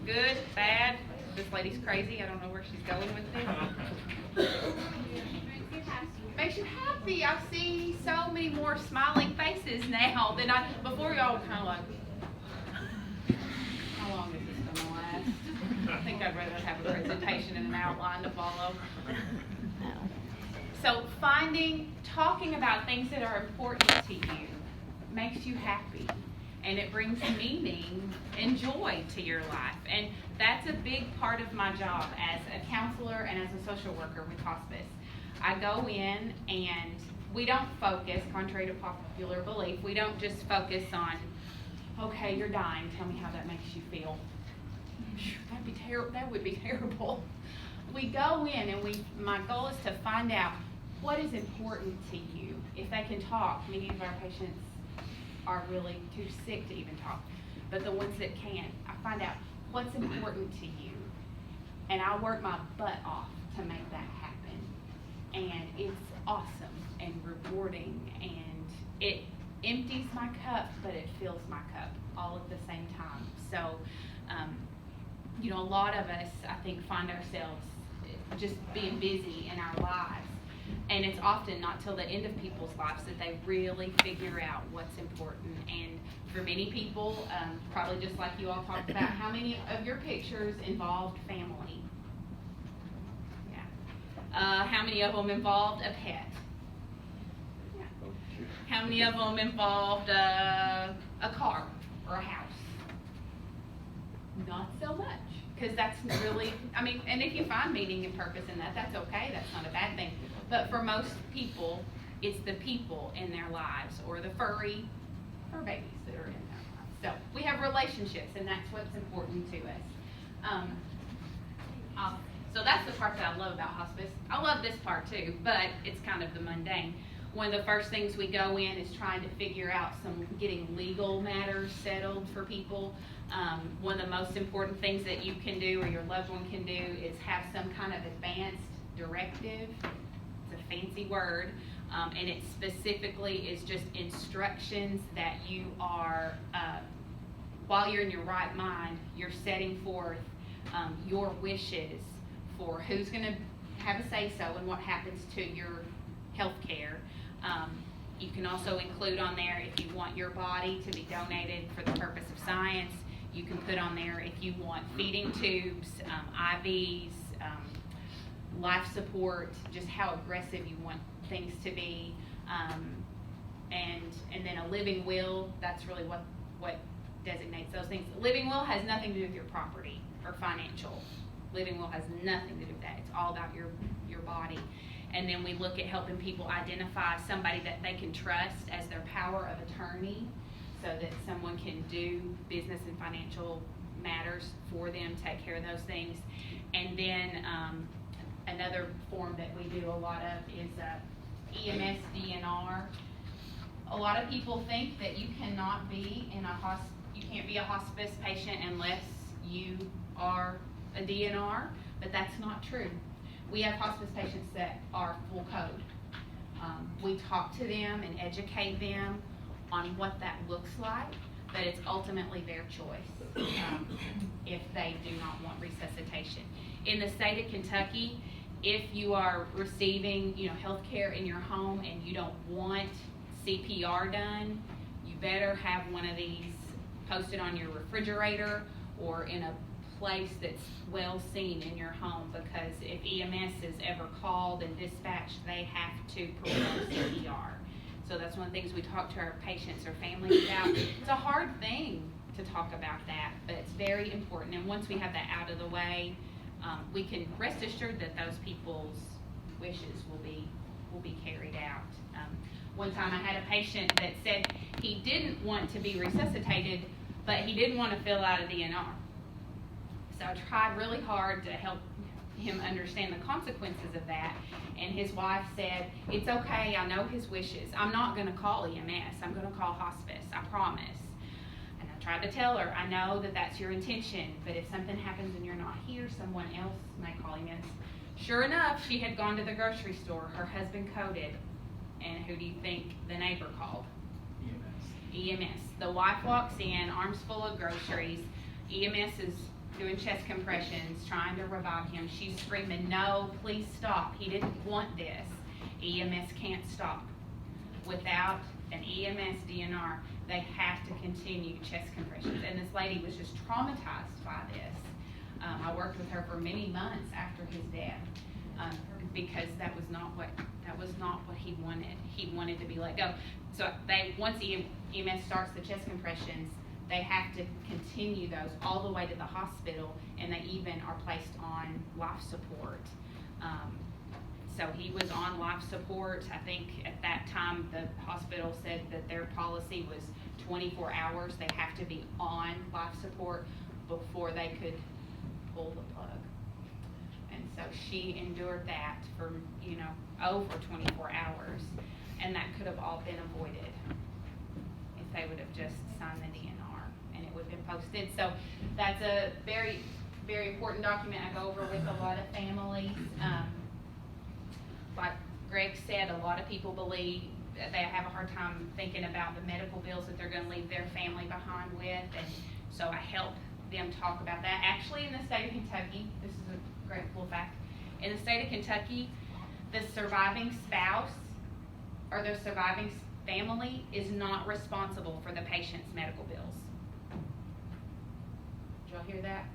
Good, bad? This lady's crazy. I don't know where she's going with this. Makes you happy. I see so many more smiling faces now than before. Y'all were kind of like, how long is this going to last? I think I'd rather have a presentation and an outline to follow. So talking about things that are important to you makes you happy, and it brings meaning and joy to your life. And that's a big part of my job as a counselor and as a social worker with hospice. I go in and we don't focus, contrary to popular belief, we don't just focus on, okay, you're dying, tell me how that makes you feel. That would be terrible. We go in and my goal is to find out what is important to you. If they can talk, many of our patients are really too sick to even talk, but the ones that can, I find out what's important to you, and I work my butt off to make that happen. And it's awesome and rewarding, and it empties my cup, but it fills my cup all at the same time. So, a lot of us, I think, find ourselves just being busy in our lives. And it's often not till the end of people's lives that they really figure out what's important. And for many people, probably just like you all talked about, how many of your pictures involved family? Yeah. How many of them involved a pet? Yeah. How many of them involved a car or a house? Not so much. Because that's really, and if you find meaning and purpose in that, that's okay. That's not a bad thing. But for most people, it's the people in their lives, or the fur babies that are in their lives. So we have relationships, and that's what's important to us. So that's the part that I love about hospice. I love this part too, but it's kind of the mundane. One of the first things we go in is trying to figure out getting legal matters settled for people. One of the most important things that you can do or your loved one can do is have some kind of advanced directive. It's a fancy word, and it specifically is just instructions that you are, while you're in your right mind, you're setting forth your wishes for who's going to have a say-so and what happens to your health care. You can also include on there if you want your body to be donated for the purpose of science. You can put on there if you want feeding tubes, IVs, life support, just how aggressive you want things to be, and then a living will. That's really what designates those things. A living will has nothing to do with your property or financial. Living will has nothing to do with that. It's all about your body. And then we look at helping people identify somebody that they can trust as their power of attorney, so that someone can do business and financial matters for them, take care of those things. And then another form that we do a lot of is EMS DNR. A lot of people think that you cannot be you can't be a hospice patient unless you are a DNR, but that's not true. We have hospice patients that are full code. We talk to them and educate them on what that looks like, but it's ultimately their choice if they do not want resuscitation. In the state of Kentucky, if you are receiving health care in your home and you don't want CPR done, you better have one of these posted on your refrigerator or in a place that's well seen in your home, because if EMS is ever called and dispatched, they have to perform CPR. So that's one of the things we talk to our patients or families about. It's a hard thing to talk about that, but it's very important. And once we have that out of the way, we can rest assured that those people's wishes will be carried out. One time I had a patient that said he didn't want to be resuscitated, but he didn't want to fill out a DNR. So I tried really hard to help him understand the consequences of that, and his wife said, "It's okay, I know his wishes. I'm not going to call EMS, I'm going to call hospice, I promise." And I tried to tell her, "I know that that's your intention, but if something happens and you're not here, someone else may call EMS." Sure enough, she had gone to the grocery store, her husband coded, and who do you think the neighbor called? EMS. The wife walks in, arms full of groceries. EMS is doing chest compressions, trying to revive him. She's screaming, no, please stop. He didn't want this. EMS can't stop. Without an EMS DNR, they have to continue chest compressions. And this lady was just traumatized by this. I worked with her for many months after his death because that was not what he wanted. He wanted to be let go. So once EMS starts the chest compressions, they have to continue those all the way to the hospital, and they even are placed on life support. So he was on life support. I think at that time the hospital said that their policy was 24 hours. They have to be on life support before they could pull the plug. And so she endured that for, over 24 hours. And that could have all been avoided if they would have just signed the DNR and it would have been posted. So that's a very, very important document I go over with a lot of families. Like Greg said, a lot of people believe that they have a hard time thinking about the medical bills that they're going to leave their family behind with. And so I help them talk about that. Actually, in the state of Kentucky, this is a great little fact, in the state of Kentucky, the surviving spouse or the surviving family is not responsible for the patient's medical bills. Did y'all hear that?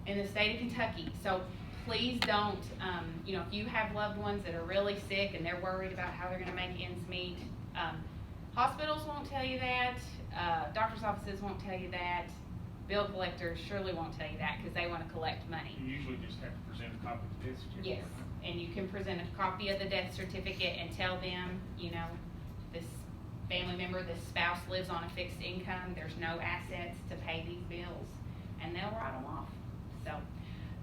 In the state of Kentucky. So please don't, if you have loved ones that are really sick and they're worried about how they're going to make ends meet, hospitals won't tell you that, doctor's offices won't tell you that, bill collectors surely won't tell you that because they want to collect money. You usually just have to present a copy of the death certificate. Yes, and you can present a copy of the death certificate and tell them, this family member, this spouse lives on a fixed income, there's no assets to pay these bills, and they'll write them off. So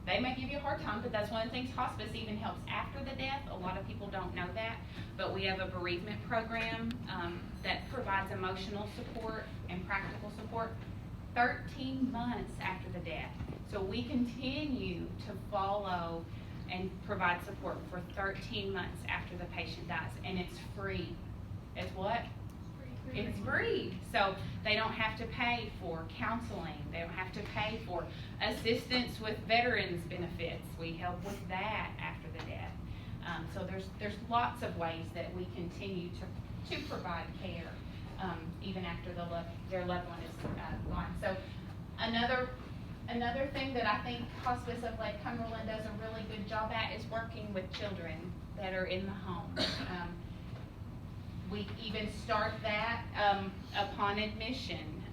they may give you a hard time, but that's one of the things hospice even helps after the death. A lot of people don't know that, but we have a bereavement program that provides emotional support and practical support 13 months after the death. So we continue to follow and provide support for 13 months after the patient dies, and it's free. It's what? It's free. So they don't have to pay for counseling. They don't have to pay for assistance with veterans benefits. We help with that after the death. So there's lots of ways that we continue to provide care even after their loved one is gone. So another thing that I think Hospice of Lake Cumberland does a really good job at is working with children that are in the home. We even start that upon admission.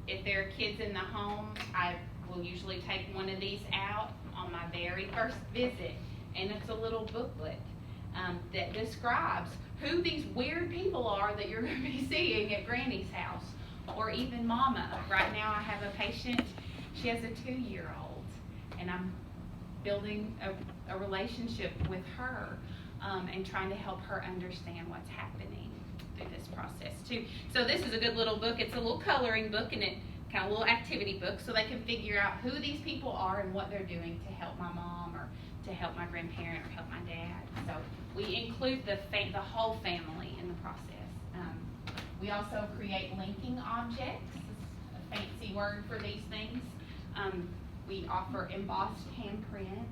If there are kids in the home, I will usually take one of these out on my very first visit, and it's a little booklet that describes who these weird people are that you're going to be seeing at Granny's house, or even Mama. Right now I have a patient, she has a 2-year-old, and I'm building a relationship with her. And trying to help her understand what's happening through this process too. So this is a good little book. It's a little coloring book and it kind of a little activity book so they can figure out who these people are and what they're doing to help my mom or to help my grandparent or help my dad. So we include the whole family in the process. We also create linking objects, a fancy word for these things. We offer embossed handprints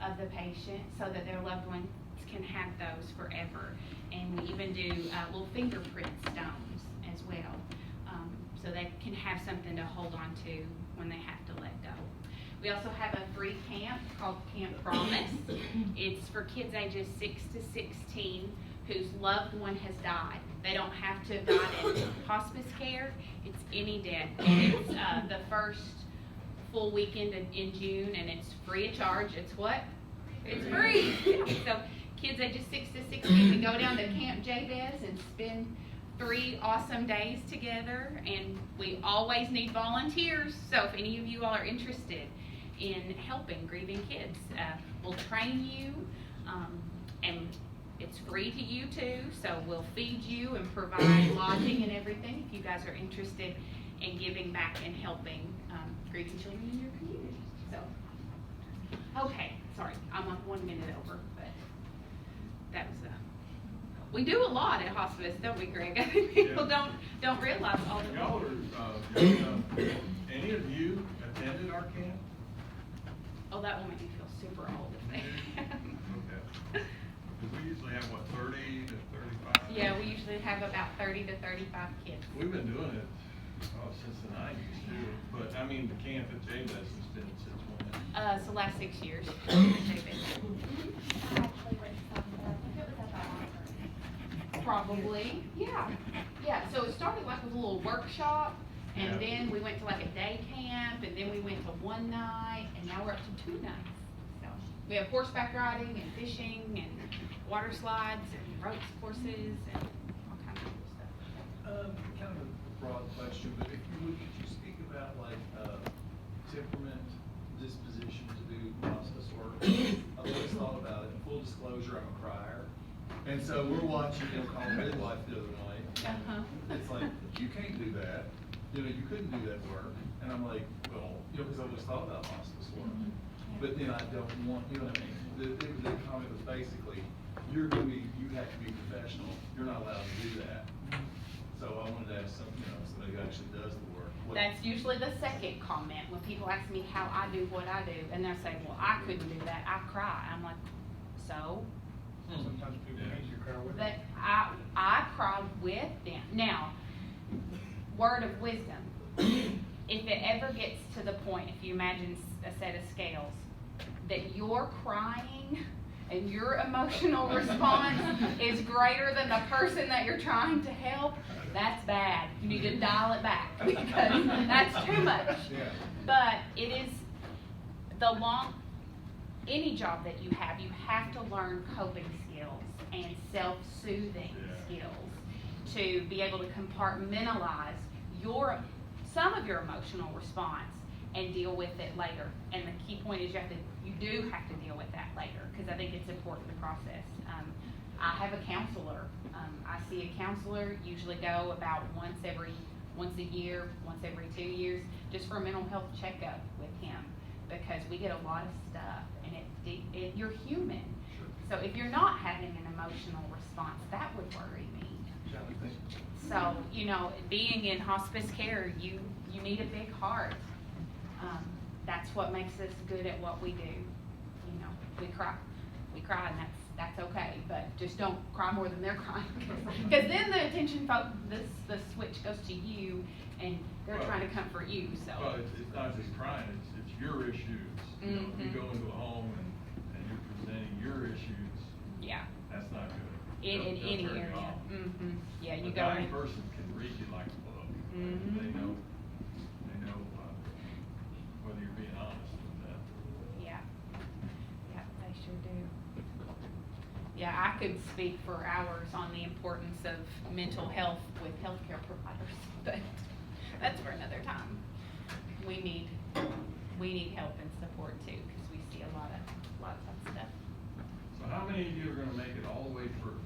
of the patient so that their loved one can have those forever, and we even do little fingerprint stones as well, so they can have something to hold on to when they have to let go. We also have a free camp called Camp Promise. It's for kids ages 6 to 16 whose loved one has died. They don't have to die in hospice care. It's any death. It's the first full weekend in June, and it's free of charge. It's what? It's free. So kids ages 6 to 16 can go down to Camp Jabez and spend 3 awesome days together, and we always need volunteers. So if any of you all are interested in helping grieving kids, we'll train you, and it's free to you too. So we'll feed you and provide lodging and everything if you guys are interested in giving back and helping grieving children in your community. So, okay, sorry, I'm 1 minute over, but that was we do a lot at hospice, don't we, Greg? I think people don't realize all the Y'all are, any of you Oh, that will make me feel super old if they. Okay. Because we usually have, what, 30 to 35? Yeah, we usually have about 30 to 35 kids. We've been doing it, since the 90s too, but I mean, the camp at J-Med's has been since when? So last 6 years. They've been- Probably, yeah. Yeah, so it started like with a little workshop, and Yeah. then we went to like a day camp, and then we went to one night, and now we're up to 2 nights. So we have horseback riding and fishing and water slides and ropes courses and all kinds of cool stuff. Kind of a broad question, but if you would, could you speak about like, temperament, disposition to do hospice work? I've always thought about it, in full disclosure, I'm a crier. And so we're watching, call midlife the other night. Uh-huh. It's like, you can't do that, you couldn't do that work. And I'm like, well, because I always thought about hospice work. But then I don't want, you know what I mean? The comment was basically, you have to be professional, you're not allowed to do that. So I wanted to ask somebody who actually does the work. That's usually the second comment, when people ask me how I do what I do, and they're saying, well, I couldn't do that, I cry. I'm like, so? Sometimes people need you to cry with them. That I cry with them. Now, word of wisdom, if it ever gets to the point, if you imagine a set of scales, that you're crying and your emotional response is greater than the person that you're trying to help, that's bad. You need to dial it back because that's too much. Yeah. But it is any job that you have to learn coping skills and self-soothing skills to be able to compartmentalize some of your emotional response and deal with it later. And the key point is you do have to deal with that later, because I think it's important to process. I have a counselor. I see a counselor, usually go about once a year, once every 2 years, just for a mental health checkup with him, because we get a lot of stuff, and you're human. So if you're not having an emotional response, that would worry me. So, being in hospice care, you need a big heart. That's what makes us good at what we do. We cry, and that's okay, but just don't cry more than they're crying, because then the attention the switch goes to you, and they're trying to comfort you. So. Well, it's not just crying; it's your issues. If you go into a home and you're presenting your issues, yeah, that's not good. In any They'll turn you area. off. Yeah, you A go dying in. person can read you like a book. Mhm. They know whether you're being honest with them. Yeah, they sure do. Yeah, I could speak for hours on the importance of mental health with healthcare providers, but that's for another time. We need help and support too, because we see a lot of tough stuff. So how many of you are going to make it all the way through?